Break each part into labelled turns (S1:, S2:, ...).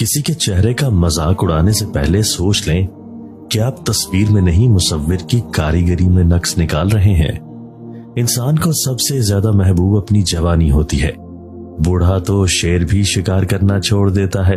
S1: کسی کے چہرے کا مذاق اڑانے سے پہلے سوچ لیں کہ آپ تصویر میں نہیں مصور کی کاریگری میں نقص نکال رہے ہیں۔ انسان کو سب سے زیادہ محبوب اپنی جوانی ہوتی ہے۔ بوڑھا تو شیر بھی شکار کرنا چھوڑ دیتا ہے۔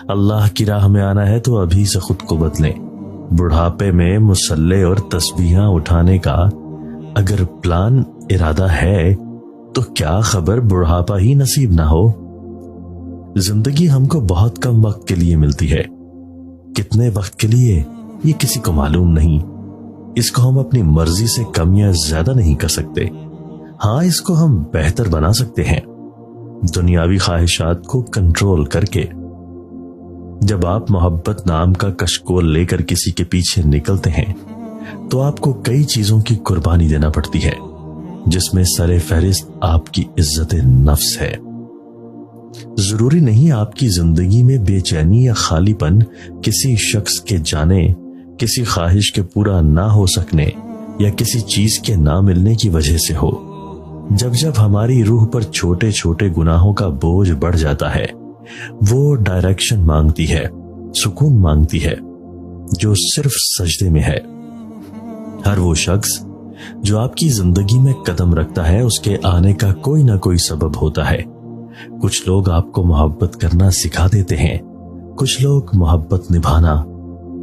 S1: اللہ کی راہ میں آنا ہے تو ابھی سے خود کو بدلیں۔ بڑھاپے میں مسلح اور تسبیحاں اٹھانے کا اگر پلان ارادہ ہے تو کیا خبر بڑھاپا ہی نصیب نہ ہو۔ زندگی ہم کو بہت کم وقت کے لیے ملتی ہے۔ کتنے وقت کے لیے یہ کسی کو معلوم نہیں۔ اس کو ہم اپنی مرضی سے کم یا زیادہ نہیں کر سکتے۔ ہاں، اس کو ہم بہتر بنا سکتے ہیں دنیاوی خواہشات کو کنٹرول کر کے۔ جب آپ محبت نام کا کشکول لے کر کسی کے پیچھے نکلتے ہیں تو آپ کو کئی چیزوں کی قربانی دینا پڑتی ہے، جس میں سر فہرست آپ کی عزت نفس ہے۔ ضروری نہیں آپ کی زندگی میں بے چینی یا خالی پن کسی شخص کے جانے، کسی خواہش کے پورا نہ ہو سکنے یا کسی چیز کے نہ ملنے کی وجہ سے ہو۔ جب ہماری روح پر چھوٹے چھوٹے گناہوں کا بوجھ بڑھ جاتا ہے، وہ ڈائریکشن مانگتی ہے، سکون مانگتی ہے جو صرف سجدے میں ہے۔ ہر وہ شخص جو آپ کی زندگی میں قدم رکھتا ہے، اس کے آنے کا کوئی نہ کوئی سبب ہوتا ہے۔ کچھ لوگ آپ کو محبت کرنا سکھا دیتے ہیں، کچھ لوگ محبت نبھانا،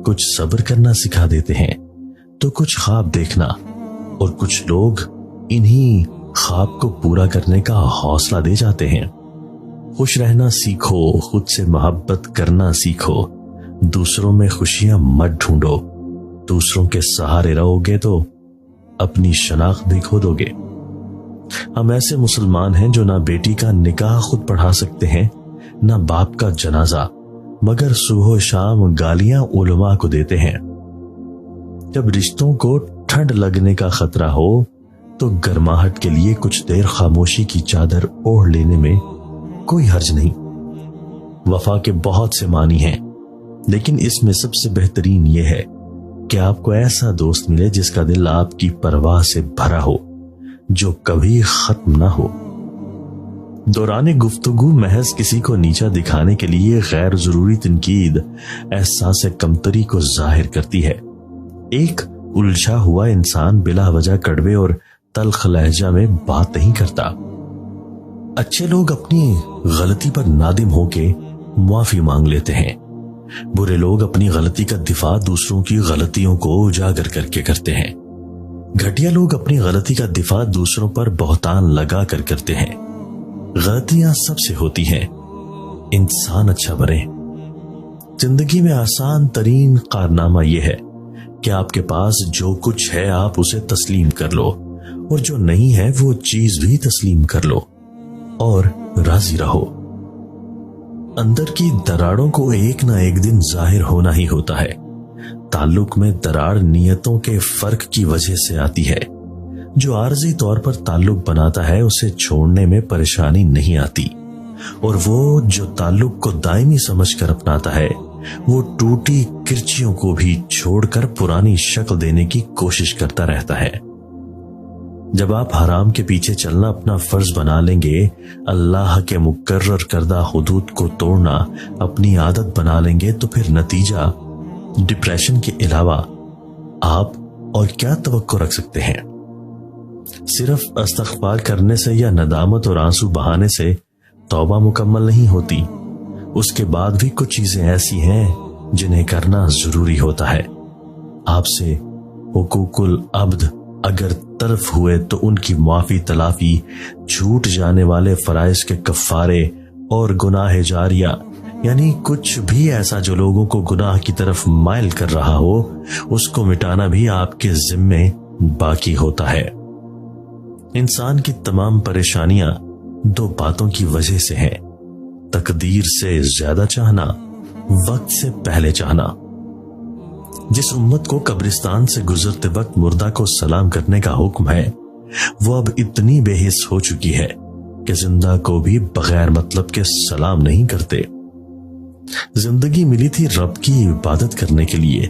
S1: کچھ صبر کرنا سکھا دیتے ہیں، تو کچھ خواب دیکھنا، اور کچھ لوگ انہی خواب کو پورا کرنے کا حوصلہ دے جاتے ہیں۔ خوش رہنا سیکھو، خود سے محبت کرنا سیکھو، دوسروں میں خوشیاں مت ڈھونڈو۔ دوسروں کے سہارے رہو گے تو اپنی شناخت بھی کھو دو گے۔ ہم ایسے مسلمان ہیں جو نہ بیٹی کا نکاح خود پڑھا سکتے ہیں، نہ باپ کا جنازہ، مگر صبح و شام گالیاں علماء کو دیتے ہیں۔ جب رشتوں کو ٹھنڈ لگنے کا خطرہ ہو تو گرماہٹ کے لیے کچھ دیر خاموشی کی چادر اوڑھ لینے میں کوئی حرج نہیں۔ وفا کے بہت سے معنی ہیں، لیکن اس میں سب سے بہترین یہ ہے کہ آپ کو ایسا دوست ملے جس کا دل آپ کی پرواہ سے بھرا ہو، جو کبھی ختم نہ ہو۔ دوران گفتگو محض کسی کو نیچا دکھانے کے لیے غیر ضروری تنقید احساس کمتری کو ظاہر کرتی ہے۔ ایک الجھا ہوا انسان بلا وجہ کڑوے اور تلخ لہجہ میں بات نہیں کرتا۔ اچھے لوگ اپنی غلطی پر نادم ہو کے معافی مانگ لیتے ہیں۔ برے لوگ اپنی غلطی کا دفاع دوسروں کی غلطیوں کو اجاگر کر کے کرتے ہیں۔ گھٹیا لوگ اپنی غلطی کا دفاع دوسروں پر بہتان لگا کر کرتے ہیں۔ غلطیاں سب سے ہوتی ہیں، انسان اچھا بنے۔ زندگی میں آسان ترین کارنامہ یہ ہے کہ آپ کے پاس جو کچھ ہے آپ اسے تسلیم کر لو، اور جو نہیں ہے وہ چیز بھی تسلیم کر لو اور راضی رہو۔ اندر کی دراڑوں کو ایک نہ ایک دن ظاہر ہونا ہی ہوتا ہے۔ تعلق میں دراڑ نیتوں کے فرق کی وجہ سے آتی ہے۔ جو عارضی طور پر تعلق بناتا ہے اسے چھوڑنے میں پریشانی نہیں آتی، اور وہ جو تعلق کو دائمی سمجھ کر اپناتا ہے وہ ٹوٹی کرچیوں کو بھی چھوڑ کر پرانی شکل دینے کی کوشش کرتا رہتا ہے۔ جب آپ حرام کے پیچھے چلنا اپنا فرض بنا لیں گے، اللہ کے مقرر کردہ حدود کو توڑنا اپنی عادت بنا لیں گے، تو پھر نتیجہ ڈپریشن کے علاوہ آپ اور کیا توقع رکھ سکتے ہیں؟ صرف استغفار کرنے سے یا ندامت اور آنسو بہانے سے توبہ مکمل نہیں ہوتی۔ اس کے بعد بھی کچھ چیزیں ایسی ہیں جنہیں کرنا ضروری ہوتا ہے۔ آپ سے حقوق العبد اگر تلف ہوئے تو ان کی معافی تلافی، چھوٹ جانے والے فرائض کے کفارے اور گناہ جاریہ، یعنی کچھ بھی ایسا جو لوگوں کو گناہ کی طرف مائل کر رہا ہو، اس کو مٹانا بھی آپ کے ذمے باقی ہوتا ہے۔ انسان کی تمام پریشانیاں دو باتوں کی وجہ سے ہیں: تقدیر سے زیادہ چاہنا، وقت سے پہلے چاہنا۔ جس امت کو قبرستان سے گزرتے وقت مردہ کو سلام کرنے کا حکم ہے، وہ اب اتنی بے حس ہو چکی ہے کہ زندہ کو بھی بغیر مطلب کے سلام نہیں کرتے۔ زندگی ملی تھی رب کی عبادت کرنے کے لیے،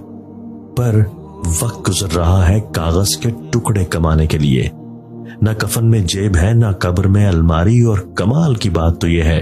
S1: پر وقت گزر رہا ہے کاغذ کے ٹکڑے کمانے کے لیے۔ نہ کفن میں جیب ہے، نہ قبر میں الماری، اور کمال کی بات تو یہ ہے